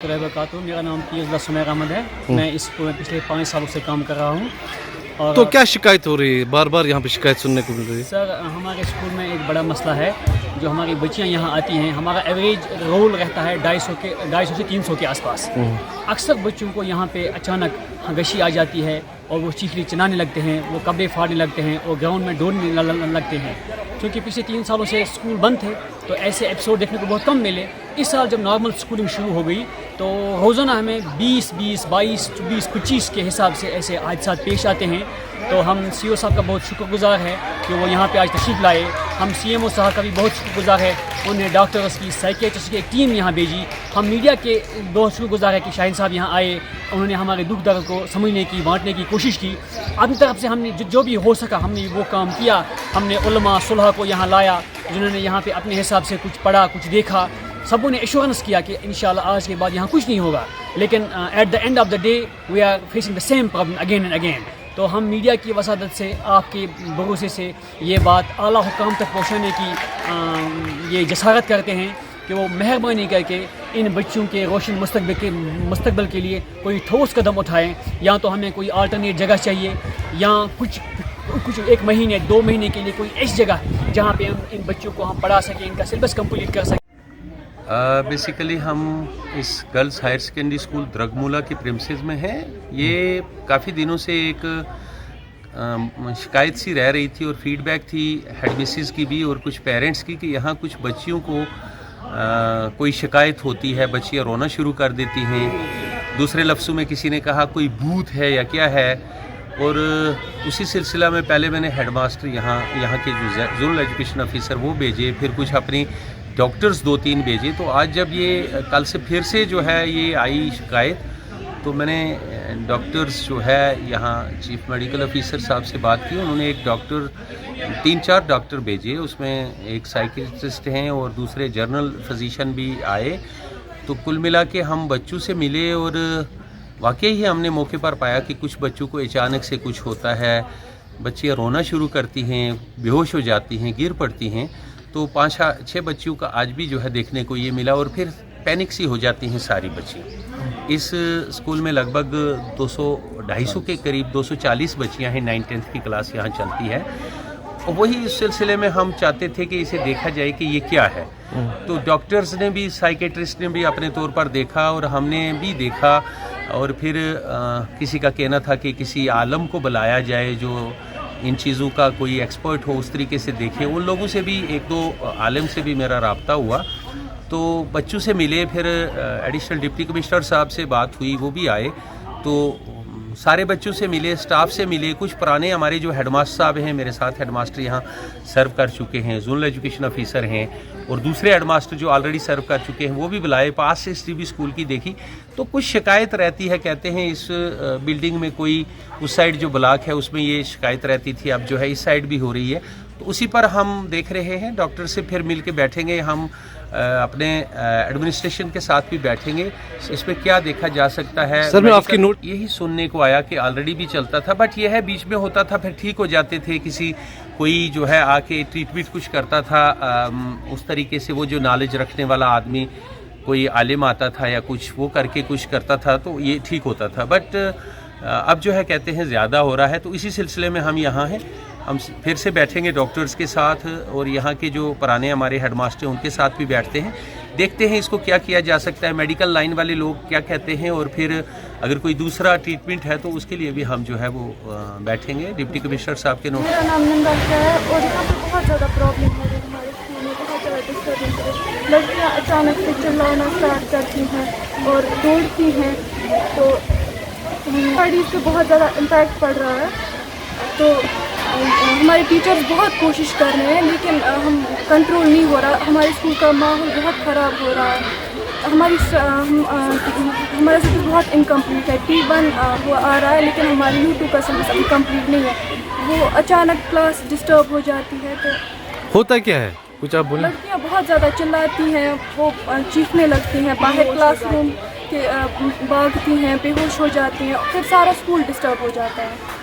वबरकातुहू। मेरा नाम पीएस सुमेर अहमद है। मैं इस स्कूल में पिछले 5 सालों से काम कर रहा हूँ। और तो क्या शिकायत हो रही है? बार बार यहाँ पे शिकायत सुनने को मिल रही है। सर, हमारे स्कूल में एक बड़ा मसला है। जो हमारी बच्चियाँ यहाँ आती हैं, हमारा एवरेज रोल रहता है 250 से 300 के आसपास। अक्सर बच्चों को यहाँ पे अचानक गशी आ जाती है और वो चीखने चिल्लाने लगते हैं, वो कपड़े फाड़ने लगते हैं और ग्राउंड में दौड़ने लगते हैं। क्योंकि पिछले 3 सालों से स्कूल बंद थे तो ऐसे एपिसोड देखने को बहुत कम मिले। इस साल जब नॉर्मल स्कूलिंग शुरू हो गई तो रोज़ाना हमें 20, 22, 24, 25 के हिसाब से ऐसे हादसात पेश आते हैं। तो हम सीओ साहब का बहुत शुक्रगुजार है कि वो यहाँ पे आज तशरीफ़ लाए। हम सीएमओ साहब का भी बहुत शुक्रगुजार है, उन्हें डॉक्टर्स की, साइकियाट्रिस्ट की एक टीम यहाँ भेजी। हम मीडिया के बहुत शुक्रगुजार है कि शाहीन साहब यहाँ आए, उन्होंने हमारे दुख दर्द को समझने की, बांटने की कोशिश की। अपनी तरफ से हमने जो भी हो सका हमने वो काम किया। हमने उलमा सुलह को यहाँ लाया, जिन्होंने यहाँ पे अपने हिसाब से कुछ पढ़ा, कुछ देखा। सबों ने एश्योरेंस किया कि इंशाल्लाह आज के बाद यहाँ कुछ नहीं होगा। लेकिन at the end of the day we are facing the same problem again and again. तो हम मीडिया की वसादत से, आपके भरोसे से ये बात आला हुकाम तक पहुँचाने की ये जसारत करते हैं कि वो मेहरबानी करके इन बच्चों के रोशन मुस्तकबिल के लिए कोई ठोस कदम उठाएं। या तो हमें कोई अल्टरनेट जगह चाहिए या कुछ 1 महीने 2 महीने के लिए कोई ऐसी जगह जहाँ पे हम इन बच्चों को हम पढ़ा सकें, इनका सिलेबस कंप्लीट कर सकें। बेसिकली हम इस गर्ल्स हायर सेकेंडरी स्कूल द्रगमूला के प्रेमिसेस में हैं। ये काफ़ी दिनों से एक शिकायत सी रह रही थी और फीडबैक थी हेडमिसेस की भी और कुछ पेरेंट्स की कि यहाँ कुछ बच्चियों को कोई शिकायत होती है, बच्चियाँ रोना शुरू कर देती हैं। दूसरे लफ्ज़ों में किसी ने कहा कोई भूत है या क्या है। और उसी सिलसिला में पहले मैंने हेडमास्टर यहाँ के जो जोनल एजुकेशन ऑफिसर वो भेजे, फिर कुछ अपनी डॉक्टर्स 2-3 भेजे। तो आज जब ये कल से फिर से जो है ये आई शिकायत, तो मैंने डॉक्टर्स जो है यहाँ चीफ मेडिकल ऑफिसर साहब से बात की। उन्होंने एक डॉक्टर 3-4 डॉक्टर भेजे, उसमें एक साइकियाट्रिस्ट हैं और दूसरे जर्नल फिजिशियन भी आए। तो कुल मिला के हम बच्चों से मिले और वाकई ही हमने मौके पर पाया कि कुछ बच्चों को अचानक से कुछ होता है, बच्चियाँ रोना शुरू करती हैं, बेहोश हो जाती हैं, गिर पड़ती हैं। तो 5-6 बच्चियों का आज भी जो है देखने को ये मिला और फिर पैनिक सी हो जाती हैं सारी बच्चियाँ। इस स्कूल में लगभग 200-250 के करीब 240 बच्चियाँ हैं। 9th-10th की क्लास यहाँ चलती है और वही इस सिलसिले में हम चाहते थे कि इसे देखा जाए कि ये क्या है। तो डॉक्टर्स ने भी, साइकेट्रिस्ट ने भी अपने तौर पर देखा और हमने भी देखा। और फिर किसी का कहना था कि किसी आलम को बुलाया जाए जो इन चीज़ों का कोई एक्सपर्ट हो, उस तरीके से देखे। उन लोगों से भी 1-2 आलिम से भी मेरा रब्ता हुआ, तो बच्चों से मिले। फिर एडिशनल डिप्टी कमिश्नर साहब से बात हुई, वो भी आए। तो सारे बच्चों से मिले, स्टाफ से मिले। कुछ पुराने हमारे जो हेडमास्टर साहब हैं, मेरे साथ हेडमास्टर यहाँ सर्व कर चुके हैं, जोनल एजुकेशन ऑफिसर हैं, और दूसरे हेडमास्टर जो ऑलरेडी सर्व कर चुके हैं वो भी बुलाए। पास से हिस्ट्री भी स्कूल की देखी। तो कुछ शिकायत रहती है, कहते हैं इस बिल्डिंग में कोई उस साइड जो ब्लॉक है उसमें ये शिकायत रहती थी, अब जो है इस साइड भी हो रही है। तो उसी पर हम देख रहे हैं। डॉक्टर से फिर मिल के बैठेंगे हम, अपने एडमिनिस्ट्रेशन के साथ भी बैठेंगे, इसमें क्या देखा जा सकता है। सर, मैं आपकी नोट यही सुनने को आया कि ऑलरेडी भी चलता था, बट यह है बीच में होता था, फिर ठीक हो जाते थे। किसी कोई जो है आके ट्रीटमेंट कुछ करता था, उस तरीके से वो जो नॉलेज रखने वाला आदमी, कोई आलिम आता था या कुछ वो करके कुछ करता था, तो ये ठीक होता था। बट अब जो है कहते हैं ज़्यादा हो रहा है। तो इसी सिलसिले में हम यहाँ हैं। हम फिर से बैठेंगे डॉक्टर्स के साथ और यहाँ के जो पुराने हमारे हेडमास्टर हैं उनके साथ भी बैठते हैं, देखते हैं इसको क्या किया जा सकता है, मेडिकल लाइन वाले लोग क्या कहते हैं, और फिर अगर कोई दूसरा ट्रीटमेंट है तो उसके लिए भी हम जो है वो बैठेंगे। डिप्टी कमिश्नर साहब के नोट। मेरा नाम नंदा है और यहाँ पर बहुत ज़्यादा प्रॉब्लम है हमारे स्कूल में, बहुत ज़्यादा डिस्टर्बेंस है। लड़कियाँ अचानक से चिल्लाना स्टार्ट करती हैं और दौड़ती हैं, तो स्टडीज़ पे बहुत ज़्यादा इम्पैक्ट पड़ रहा है। तो हमारे टीचर्स बहुत कोशिश कर रहे हैं लेकिन हम कंट्रोल नहीं हो रहा। हमारे स्कूल का माहौल बहुत ख़राब हो रहा है। हमारा सिलेबस बहुत इनकम्प्लीट है। T1 वो आ रहा है लेकिन हमारी U2 का सिलेबस अभी कम्प्लीट नहीं है। वो अचानक क्लास डिस्टर्ब हो जाती है। तो होता क्या है, कुछ आप बोलें। लड़कियाँ बहुत ज़्यादा चिल्लाती हैं, वो चीखने लगती हैं, बाहर क्लासरूम के भागती हैं, बेहोश हो जाती हैं, फिर सारा स्कूल डिस्टर्ब हो जाता है।